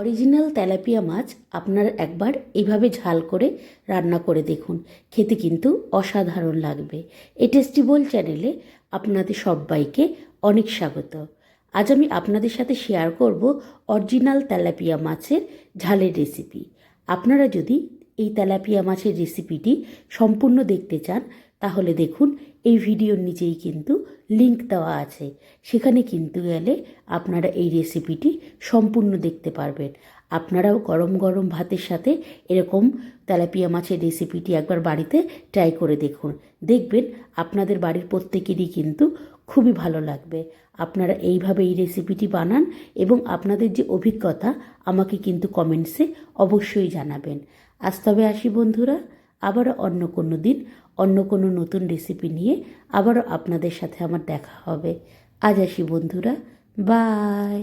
Original tilapia মাছ আপনারা একবার এইভাবে ঝাল করে রান্না করে দেখুন, খেতে কিন্তু অসাধারণ লাগবে। এই টেস্টি বোল চ্যানেলে আপনাদের সবাইকে অনেক স্বাগত। আজ আমি আপনাদের সাথে শেয়ার করব অরিজিনাল তেলাপিয়া মাছের ঝালের রেসিপি। আপনারা যদি এই তেলাপিয়া মাছের রেসিপিটি সম্পূর্ণ দেখতে চান তাহলে দেখুন এই ভিডিওর নিচেই কিন্তু লিংক দেওয়া আছে, সেখানে কিন্তু গেলে আপনারা এই রেসিপিটি সম্পূর্ণ দেখতে পারবেন। আপনারাও গরম গরম ভাতের সাথে এরকম তেলাপিয়া মাছের রেসিপিটি একবার বাড়িতে ট্রাই করে দেখুন, দেখবেন আপনাদের বাড়ির প্রত্যেকেরই কিন্তু খুবই ভালো লাগবে। আপনারা এইভাবে এই রেসিপিটি বানান এবং আপনাদের যে অভিজ্ঞতা আমাকে কিন্তু কমেন্টসে অবশ্যই জানাবেন। আজ তবে আসি বন্ধুরা, আবারও অন্য কোনো দিন অন্য কোনো নতুন রেসিপি নিয়ে আবারও আপনাদের সাথে আমার দেখা হবে। আজ আসি বন্ধুরা, বাই।